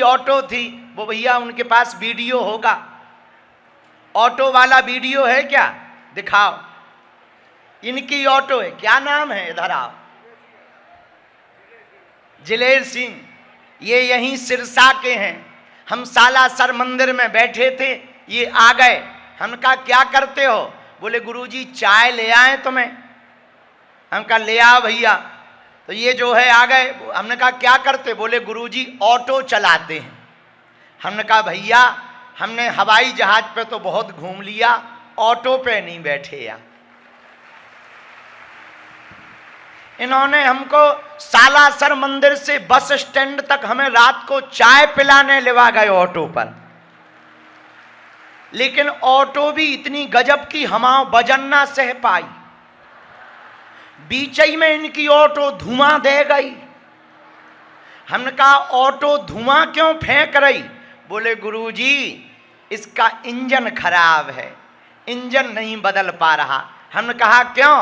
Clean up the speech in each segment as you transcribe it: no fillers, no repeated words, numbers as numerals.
इनकी ऑटो थी, वो भैया उनके पास वीडियो होगा, ऑटो वाला वीडियो है क्या? दिखाओ। इनकी ऑटो है, क्या नाम है? इधर आओ। जिलेर सिंह, ये यहीं सिरसा के हैं। हम सालासर मंदिर में बैठे थे, ये आ गए। हम कहा क्या करते हो? बोले गुरुजी चाय ले आए तुम्हें। हम कहा ले आओ भैया। तो ये जो है आ गए। हमने कहा क्या करते? बोले गुरुजी ऑटो चलाते हैं। हमने कहा भैया हमने हवाई जहाज पे तो बहुत घूम लिया, ऑटो पे नहीं बैठे या। इन्होंने हमको सालासर मंदिर से बस स्टैंड तक हमें रात को चाय पिलाने लेवा गए ऑटो पर। लेकिन ऑटो भी इतनी गजब की हमाओ वजन ना सह पाई, बीच ही में इनकी ऑटो धुआं दे गई। हमने कहा ऑटो धुआं क्यों फेंक रही? बोले गुरुजी इसका इंजन खराब है, इंजन नहीं बदल पा रहा। हमने कहा क्यों?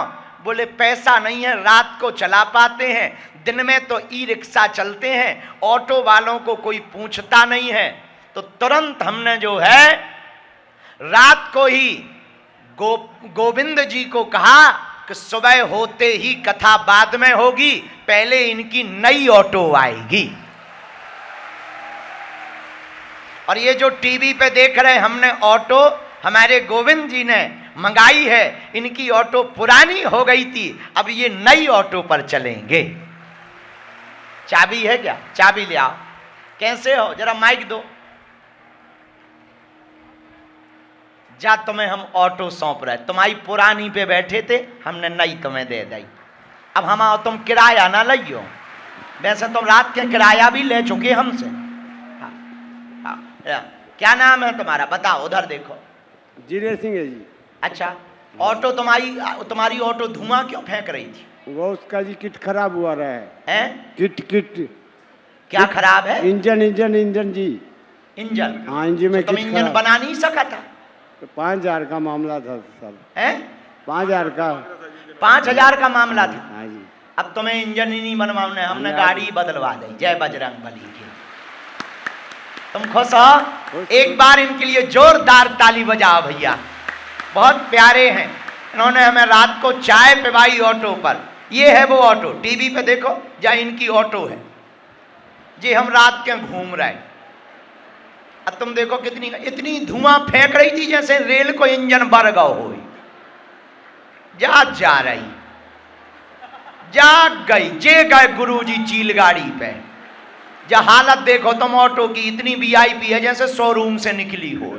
बोले पैसा नहीं है, रात को चला पाते हैं, दिन में तो ई रिक्शा चलते हैं, ऑटो वालों को कोई पूछता नहीं है। तो तुरंत हमने जो है रात को ही गोविंद जी को कहा कि सुबह होते ही कथा बाद में होगी, पहले इनकी नई ऑटो आएगी। और ये जो टीवी पे देख रहे हमने ऑटो, हमारे गोविंद जी ने मंगाई है। इनकी ऑटो पुरानी हो गई थी, अब ये नई ऑटो पर चलेंगे। चाबी है क्या? चाबी ले आओ। कैसे हो? जरा माइक दो। जा तुम्हें हम ऑटो सौंप रहे, तुम्हारी पुरानी पे बैठे थे, हमने नई तुम्हें दे दी। अब हम आओ, तुम किराया ना लियो। वैसे तुम रात के किराया भी ले चुके हमसे। क्या नाम है तुम्हारा? बताओ, उधर देखो। जिलेर सिंह है जी। अच्छा, ऑटो तुम्हारी ऑटो धुआं क्यों फेंक रही थी? वो उसका जी किट खराब हुआ रहा है। किट क्या खराब है? इंजन जी। इंजन? हाँ, इंजन में तो तुम इंजन बना नहीं सका था? तो 5,000 का मामला था सर। है 5,000 का? 5,000 का मामला था। हाँ जी। अब तुम्हें इंजन ही नहीं बनवाने, हमने गाड़ी बदलवा दी। जय बजरंग बली की। तुम खुश हो? एक बार इनके लिए जोरदार ताली बजाओ भैया, बहुत प्यारे हैं। इन्होंने हमें रात को चाय पिवाई ऑटो पर। ये है वो ऑटो, टीवी पे देखो जहाँ इनकी ऑटो है जी। हम रात के घूम रहे, अब तुम देखो कितनी इतनी धुआं फेंक रही थी जैसे रेल को इंजन बर गौ हो। जा रही, जा गई, जे गए गुरुजी चील गाड़ी पे। जा हालत देखो तुम ऑटो की, इतनी वीआईपी है जैसे शोरूम से निकली हो।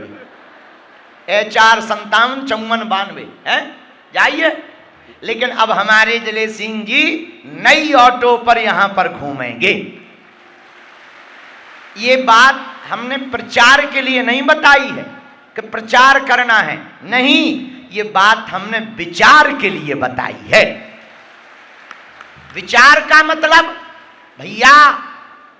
HR 575492 है, जाइए। लेकिन अब हमारे जले सिंह जी नई ऑटो पर यहां पर घूमेंगे। ये बात हमने प्रचार के लिए नहीं बताई है कि प्रचार करना है, नहीं, ये बात हमने विचार के लिए बताई है। विचार का मतलब भैया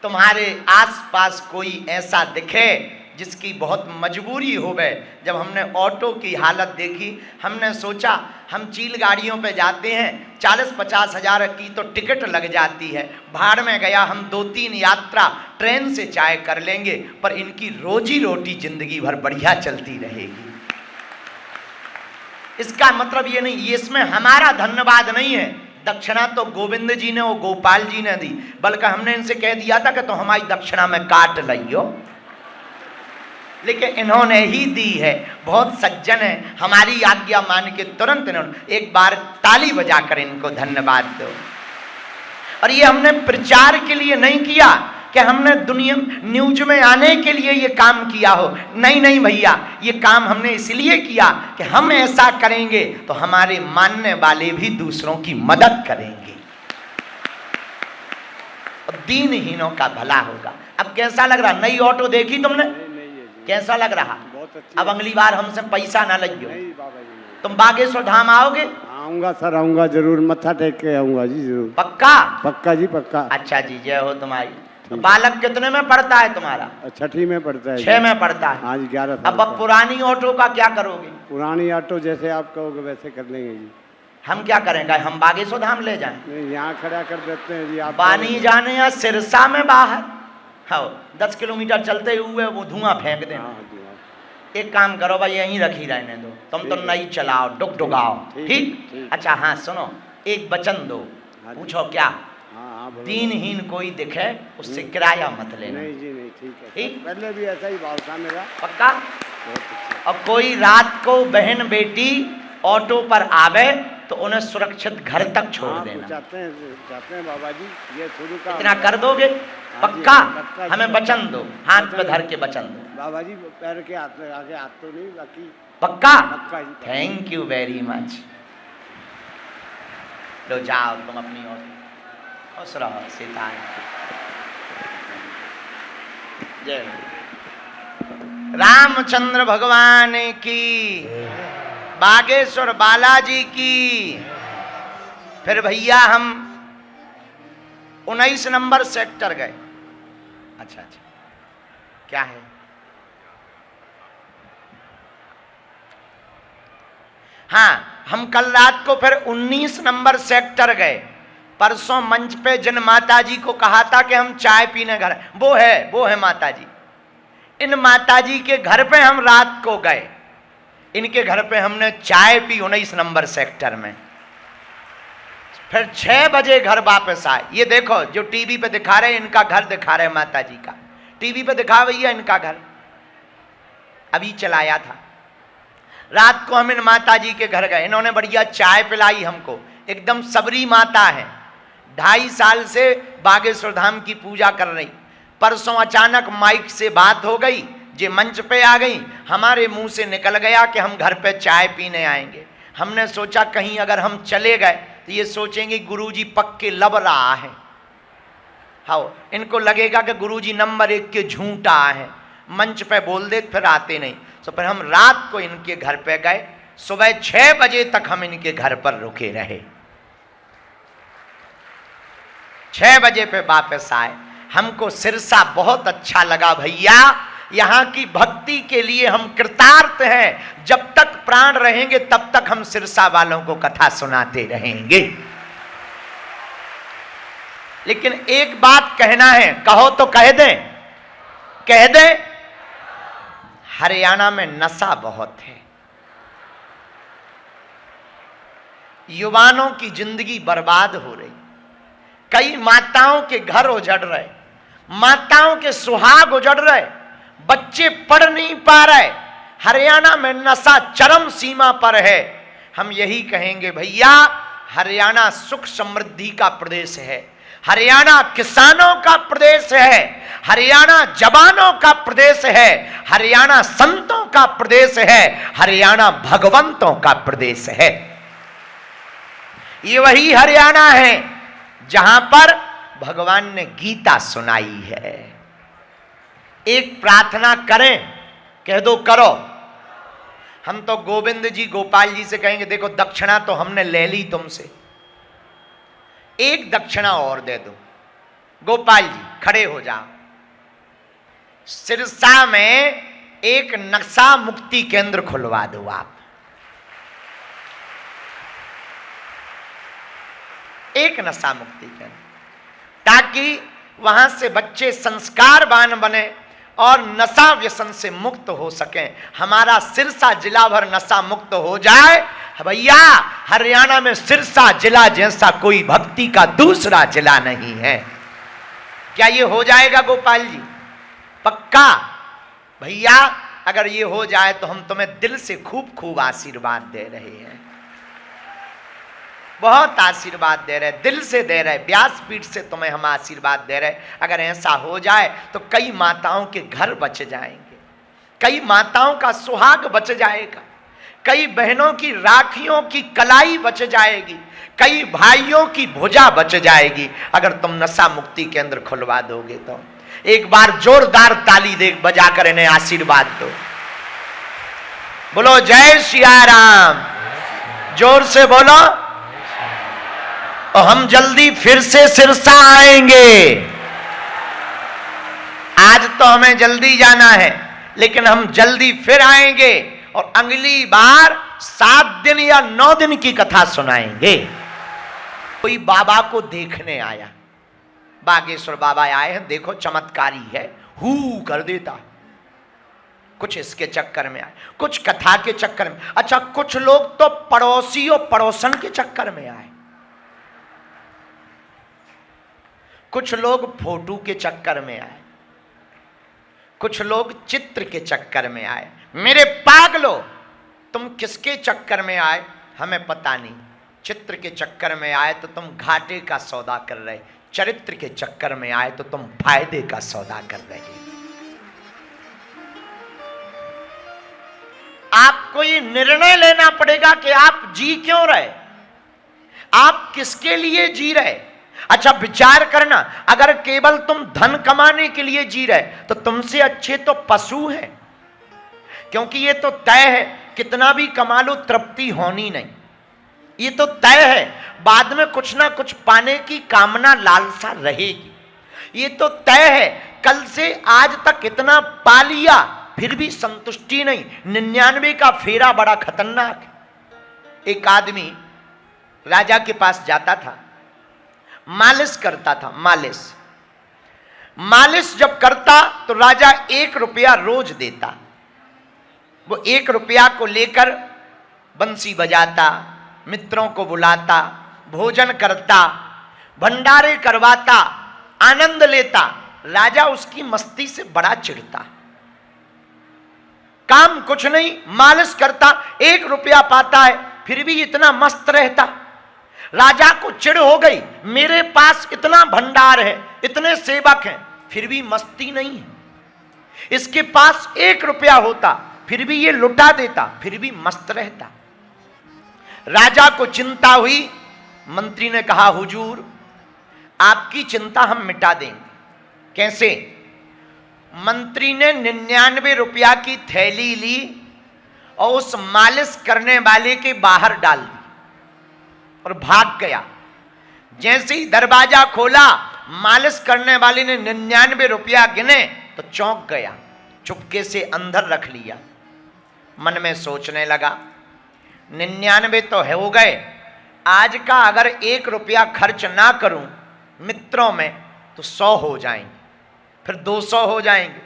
तुम्हारे आसपास कोई ऐसा दिखे जिसकी बहुत मजबूरी हो गए। जब हमने ऑटो की हालत देखी, हमने सोचा हम चील गाड़ियों पे जाते हैं, 40-50 हज़ार की तो टिकट लग जाती है। भाड़ में गया, हम 2-3 यात्रा ट्रेन से चाय कर लेंगे, पर इनकी रोजी रोटी जिंदगी भर बढ़िया चलती रहेगी। इसका मतलब ये नहीं, ये इसमें हमारा धन्यवाद नहीं है। दक्षिणा तो गोविंद जी ने और गोपाल जी ने दी, बल्कि हमने इनसे कह दिया था कि तो हमारी दक्षिणा में काट लियो, लेकिन इन्होंने ही दी है। बहुत सज्जन है, हमारी आज्ञा मान के तुरंत इन्होंने। एक बार ताली बजाकर इनको धन्यवाद दो। और ये हमने प्रचार के लिए नहीं किया कि हमने दुनिया न्यूज में आने के लिए ये काम किया हो, नहीं नहीं भैया, ये काम हमने इसलिए किया कि हम ऐसा करेंगे तो हमारे मानने वाले भी दूसरों की मदद करेंगे और दीनहीनों का भला होगा। अब कैसा लग रहा? नई ऑटो देखी तुमने? कैसा लग रहा? अब अगली बार हमसे पैसा ना लगियो। तुम बागेश्वर धाम आओगे? आऊंगा सर, आऊंगा जरूर, मत्था टेक के आऊंगा जी, जरूर। पक्का? पक्का जी, पक्का। अच्छा जी, जय हो तुम्हारी। तो बालक कितने में पढ़ता है तुम्हारा? 6ठी में पढ़ता है। 6 में पढ़ता है? हाँ जी, 11 साल। अब पुरानी ऑटो का क्या करोगे? पुरानी ऑटो जैसे आप कहोगे वैसे कर लेंगे जी। हम क्या करेंगे? हम बागेश्वर धाम ले जाएं? नहीं, यहाँ खड़ा कर देते हैं जी। आप बानी जाने या सिरसा में बाहर हाँ 10 किलोमीटर चलते हुए वो धुआं फेंक देना। हाँ जी हाँ। एक काम करो भाई, यहीं रखी रहने दो, तुम तो ठीक है। नहीं चलाओ, डुगाओ। ठीक है, ठीक। ठीक। अच्छा हाँ सुनो, एक वचन दो। हाँ जी। पूछो क्या? हाँ हाँ बोलो। दीनहीन कोई दिखे उससे किराया मत लेना। नहीं जी नहीं, ठीक है। ठीक। पहले भी ऐसा ही भाव था मेरा। पक्का? बहुत अच्छा। और कोई रात को बहन बेटी ऑटो पर आवे तो उन्हें सुरक्षित घर तक छोड़ हाँ, देना। चाहते हैं बाबा जी, ये शुरू का इतना कर दोगे? हाँ जी, पक्का? पक्का। हमें वचन दो, हाथ पे वचन। धर के वचन दो। बाबा जी पैर के हाथ में आगे हाथ तो नहीं, बाकी पक्का? पक्का जी। Thank you very much. लो जाओ तुम अपनी ओर, खुश रहो सीता। जय रामचंद्र भगवान की, बागेश्वर बालाजी की। फिर भैया हम 19 नंबर सेक्टर गए। अच्छा अच्छा, क्या है? हाँ, हम कल रात को फिर 19 नंबर सेक्टर गए। परसों मंच पे जिन माताजी को कहा था कि हम चाय पीने घर, वो है माताजी। इन माताजी के घर पे हम रात को गए, इनके घर पे हमने चाय पी 19 नंबर सेक्टर में। फिर 6 बजे घर वापस आए। ये देखो जो टीवी पे दिखा रहे इनका घर दिखा रहे माताजी का, टीवी पे दिखा भैया इनका घर, अभी चलाया था। रात को हम इन माताजी के घर गए, इन्होंने बढ़िया चाय पिलाई हमको, एकदम सबरी माता है, 2.5 साल से बागेश्वर धाम की पूजा कर रही। परसों अचानक माइक से बात हो गई, जे मंच पे आ गई, हमारे मुंह से निकल गया कि हम घर पे चाय पीने आएंगे। हमने सोचा कहीं अगर हम चले गए तो ये सोचेंगे गुरुजी पक्के लब रहा है। हाँ, इनको लगेगा कि गुरुजी नंबर 1 के झूठा है, मंच पे बोल दे फिर आते नहीं। तो फिर हम रात को इनके घर पे गए, सुबह 6 बजे तक हम इनके घर पर रुके रहे। 6 बजे पे वापस आए। हमको सिरसा बहुत अच्छा लगा भैया, यहाँ की भक्ति के लिए हम कृतार्थ हैं। जब तक प्राण रहेंगे तब तक हम सिरसा वालों को कथा सुनाते रहेंगे। लेकिन एक बात कहना है, कहो तो कह दें, कह दें। हरियाणा में नशा बहुत है, युवाओं की जिंदगी बर्बाद हो रही, कई माताओं के घर उजड़ रहे, माताओं के सुहाग उजड़ रहे, बच्चे पढ़ नहीं पा रहे। हरियाणा में नशा चरम सीमा पर है। हम यही कहेंगे भैया, हरियाणा सुख समृद्धि का प्रदेश है, हरियाणा किसानों का प्रदेश है, हरियाणा जवानों का प्रदेश है, हरियाणा संतों का प्रदेश है, हरियाणा भगवंतों का प्रदेश है। ये वही हरियाणा है जहां पर भगवान ने गीता सुनाई है। एक प्रार्थना करें, कह दो करो। हम तो गोविंद जी गोपाल जी से कहेंगे, देखो दक्षिणा तो हमने ले ली तुमसे, एक दक्षिणा और दे दो। गोपाल जी खड़े हो जाओ। सिरसा में एक नशा मुक्ति केंद्र खुलवा दो आप, एक नशा मुक्ति केंद्र, ताकि वहां से बच्चे संस्कारवान बने और नशा व्यसन से मुक्त हो सकें। हमारा सिरसा जिला भर नशा मुक्त हो जाए भैया, हरियाणा में सिरसा जिला जैसा कोई भक्ति का दूसरा जिला नहीं है। क्या ये हो जाएगा गोपाल जी? पक्का भैया, अगर ये हो जाए तो हम तुम्हें दिल से खूब खूब आशीर्वाद दे रहे हैं, बहुत आशीर्वाद दे रहे, दिल से दे रहे, व्यासपीठ से तुम्हें हम आशीर्वाद दे रहे। अगर ऐसा हो जाए तो कई माताओं के घर बच जाएंगे, कई माताओं का सुहाग बच जाएगा, कई बहनों की राखियों की कलाई बच जाएगी, कई भाइयों की भुजा बच जाएगी अगर तुम नशा मुक्ति केंद्र खुलवा दोगे तो। एक बार जोरदार ताली दे बजाकर इन्हें आशीर्वाद दो। बोलो जय सिया राम, जोर से बोलो। और हम जल्दी फिर से सिरसा आएंगे। आज तो हमें जल्दी जाना है, लेकिन हम जल्दी फिर आएंगे और अगली बार 7 दिन या 9 दिन की कथा सुनाएंगे। कोई बाबा को देखने आया, बागेश्वर बाबा आए हैं, देखो चमत्कारी है, हू कर देता। कुछ इसके चक्कर में आए, कुछ कथा के चक्कर में। अच्छा, कुछ लोग तो पड़ोसी और पड़ोसन के चक्कर में आए, कुछ लोग फोटो के चक्कर में आए, कुछ लोग चित्र के चक्कर में आए। मेरे पागलो, तुम किसके चक्कर में आए हमें पता नहीं। चित्र के चक्कर में आए तो तुम घाटे का सौदा कर रहे, चरित्र के चक्कर में आए तो तुम फायदे का सौदा कर रहे। आपको ये निर्णय लेना पड़ेगा कि आप जी क्यों रहे, आप किसके लिए जी रहे। अच्छा, विचार करना, अगर केवल तुम धन कमाने के लिए जी रहे तो तुमसे अच्छे तो पशु हैं, क्योंकि ये तो तय है कितना भी कमा लो तृप्ति होनी नहीं। ये तो तय है बाद में कुछ ना कुछ पाने की कामना लालसा रहेगी। ये तो तय है कल से आज तक इतना पा लिया फिर भी संतुष्टि नहीं। 99 का फेरा बड़ा खतरनाक है। एक आदमी राजा के पास जाता था, मालिश करता था। मालिश जब करता तो राजा 1 रुपया रोज देता। वो 1 रुपया को लेकर बंसी बजाता, मित्रों को बुलाता, भोजन करता, भंडारे करवाता, आनंद लेता। राजा उसकी मस्ती से बड़ा चिढ़ता। काम कुछ नहीं, मालिश करता, 1 रुपया पाता है फिर भी इतना मस्त रहता। राजा को चिढ़ हो गई, मेरे पास इतना भंडार है, इतने सेवक हैं, फिर भी मस्ती नहीं है। इसके पास 1 रुपया होता फिर भी ये लुटा देता, फिर भी मस्त रहता। राजा को चिंता हुई। मंत्री ने कहा, हुजूर आपकी चिंता हम मिटा देंगे। कैसे? मंत्री ने 99 रुपया की थैली ली और उस मालिश करने वाले के बाहर डाल दी और भाग गया। जैसे ही दरवाजा खोला, मालिश करने वाले ने 99 रुपया गिने तो चौंक गया, चुपके से अंदर रख लिया। मन में सोचने लगा, 99 तो हो गए, आज का अगर 1 रुपया खर्च ना करूं मित्रों में तो 100 हो जाएंगे, फिर 200 हो जाएंगे,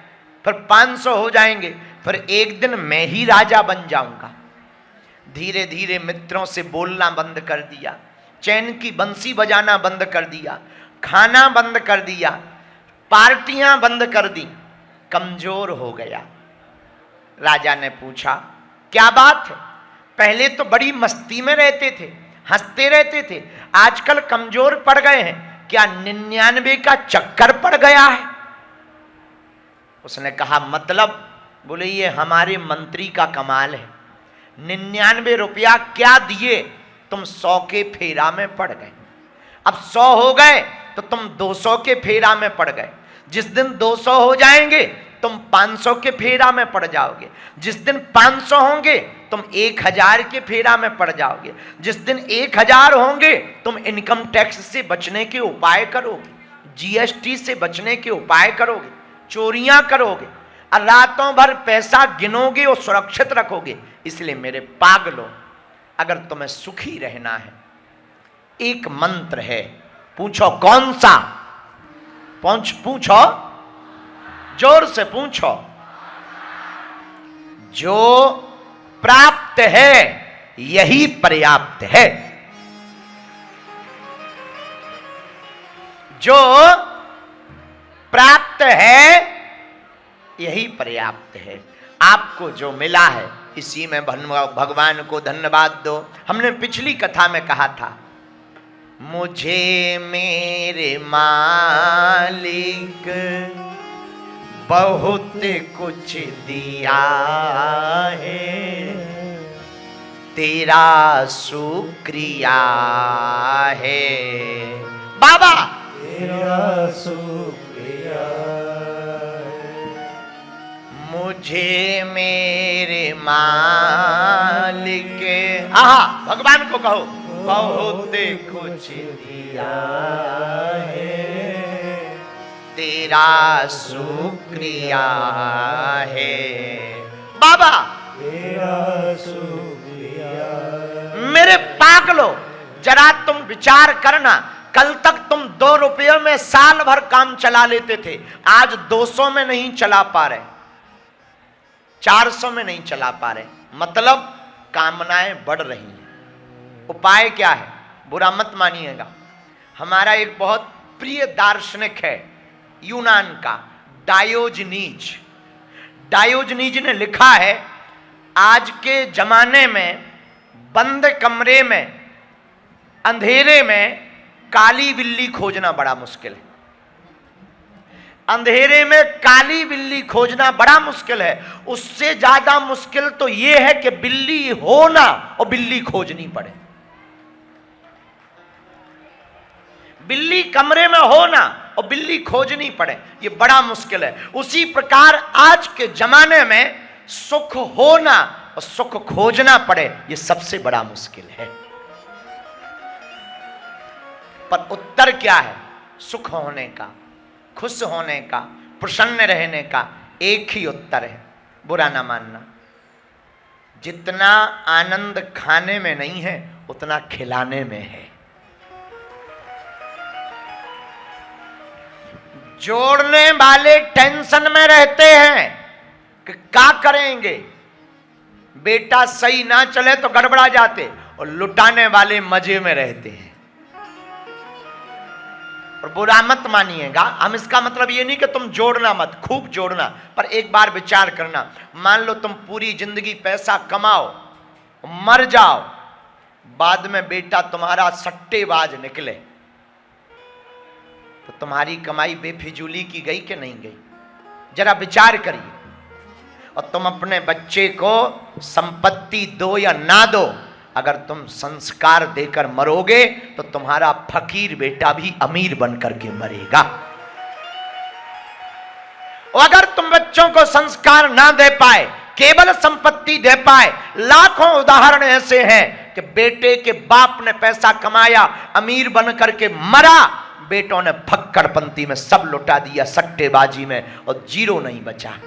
फिर 500 हो जाएंगे, फिर एक दिन मैं ही राजा बन जाऊंगा। धीरे धीरे मित्रों से बोलना बंद कर दिया, चैन की बंसी बजाना बंद कर दिया, खाना बंद कर दिया, पार्टियां बंद कर दी, कमजोर हो गया। राजा ने पूछा, क्या बात है? पहले तो बड़ी मस्ती में रहते थे, हंसते रहते थे, आजकल कमजोर पड़ गए हैं, क्या 99 का चक्कर पड़ गया है? उसने कहा, मतलब? बोले, ये हमारे मंत्री का कमाल है, 99 रुपया क्या दिए, तुम 100 के फेरा में पड़ गए। अब 100 हो गए तो तुम 200 के फेरा में पड़ गए। जिस दिन 200 हो जाएंगे तुम 500 के फेरा में पड़ जाओगे। जिस दिन 500 होंगे तुम 1000 के फेरा में पड़ जाओगे। जिस दिन 1000 होंगे तुम इनकम टैक्स से बचने के उपाय करोगे, जीएसटी से बचने के उपाय करोगे, चोरियां करोगे और रातों भर पैसा गिनोगे और सुरक्षित रखोगे। इसलिए मेरे पागलों, अगर तुम्हें सुखी रहना है, एक मंत्र है, पूछो कौन सा? पूछो, जोर से पूछो। जो प्राप्त है यही पर्याप्त है। जो प्राप्त है यही पर्याप्त है। आपको जो मिला है इसी में भगवान को धन्यवाद दो। हमने पिछली कथा में कहा था, मुझे मेरे मालिक बहुत कुछ दिया है, तेरा शुक्रिया है बाबा, तेरा शुक्रिया है। मुझे मेरे मालिक, आहा, भगवान को कहो, बहुत कुछ दिया है, तेरा शुक्रिया है बाबा, तेरा शुक्रिया। मेरे पागलो, जरा तुम विचार करना, कल तक तुम 2 रुपये में साल भर काम चला लेते थे, आज 200 में नहीं चला पा रहे, 400 में नहीं चला पा रहे। मतलब कामनाएं बढ़ रही हैं। उपाय क्या है? बुरा मत मानिएगा, हमारा एक बहुत प्रिय दार्शनिक है यूनान का, डायोजनीज। डायोजनीज ने लिखा है, आज के जमाने में बंद कमरे में अंधेरे में काली बिल्ली खोजना बड़ा मुश्किल है। अंधेरे में काली बिल्ली खोजना बड़ा मुश्किल है। उससे ज्यादा मुश्किल तो यह है कि बिल्ली हो ना और बिल्ली खोजनी पड़े। बिल्ली कमरे में हो ना और बिल्ली खोजनी पड़े, ये बड़ा मुश्किल है। उसी प्रकार आज के जमाने में सुख होना और सुख खोजना पड़े, ये सबसे बड़ा मुश्किल है। पर उत्तर क्या है? सुख होने का, खुश होने का, प्रसन्न रहने का एक ही उत्तर है, बुरा ना मानना। जितना आनंद खाने में नहीं है उतना खिलाने में है। जोड़ने वाले टेंशन में रहते हैं कि क्या करेंगे, बेटा सही ना चले तो गड़बड़ा जाते, और लुटाने वाले मजे में रहते हैं। और बुरा मत मानिएगा, हम इसका मतलब ये नहीं कि तुम जोड़ना मत, खूब जोड़ना, पर एक बार विचार करना। मान लो तुम पूरी जिंदगी पैसा कमाओ, मर जाओ, बाद में बेटा तुम्हारा सट्टेबाज निकले, तो तुम्हारी कमाई बेफिजूली की गई कि नहीं गई? जरा विचार करिए। और तुम अपने बच्चे को संपत्ति दो या ना दो, अगर तुम संस्कार देकर मरोगे तो तुम्हारा फकीर बेटा भी अमीर बनकर के मरेगा। और अगर तुम बच्चों को संस्कार ना दे पाए, केवल संपत्ति दे पाए, लाखों उदाहरण ऐसे हैं कि बेटे के बाप ने पैसा कमाया, अमीर बनकर के मरा, बेटों ने फक्कड़पंती में सब लुटा दिया, सट्टेबाजी में, और जीरो नहीं बचा।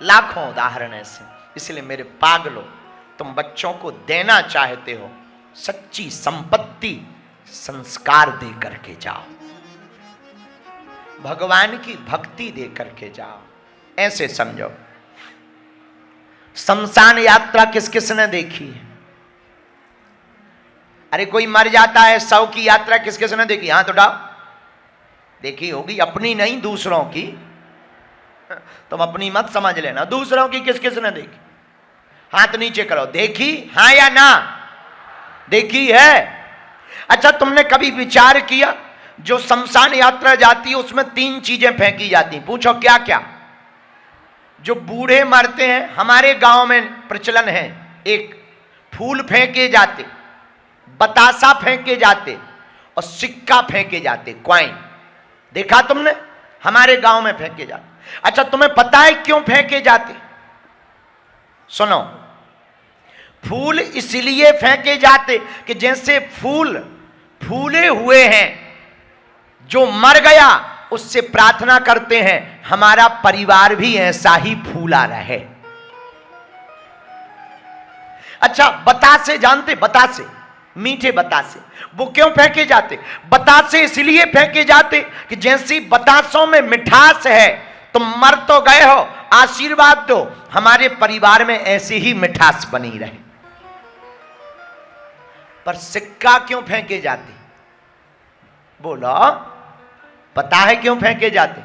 लाखों उदाहरण ऐसे। इसलिए मेरे पागलों, तुम बच्चों को देना चाहते हो सच्ची संपत्ति, संस्कार दे करके जाओ, भगवान की भक्ति दे करके जाओ। ऐसे समझो। शमशान यात्रा किस किसने देखी है? अरे कोई मर जाता है, 100 की यात्रा किस किसने देखी? हाथ उठाओ। देखी होगी, अपनी नहीं दूसरों की। तुम अपनी मत समझ लेना, दूसरों की किस किसने देखी? हाथ नीचे करो। देखी? हाँ या ना? देखी है? अच्छा, तुमने कभी विचार किया, जो शमशान यात्रा जाती है उसमें 3 चीजें फेंकी जाती, पूछो क्या क्या? जो बूढ़े मरते हैं, हमारे गांव में प्रचलन है, एक फूल फेंके जाते, बतासा फेंके जाते और सिक्का फेंके जाते, कॉइन। देखा तुमने? हमारे गांव में फेंके जाते। अच्छा, तुम्हें पता है क्यों फेंके जाते? सुनो, फूल इसलिए फेंके जाते कि जैसे फूल फूले हुए हैं, जो मर गया उससे प्रार्थना करते हैं हमारा परिवार भी ऐसा ही फूला रहे। अच्छा, बतासे जानते? बतासे, मीठे बतासे, वो क्यों फेंके जाते? बतासे इसलिए फेंके जाते कि जैसी बतासों में मिठास है, तुम मर तो गए हो, आशीर्वाद दो हमारे परिवार में ऐसी ही मिठास बनी रहे। पर सिक्का क्यों फेंके जाते? बोलो, पता है क्यों फेंके जाते?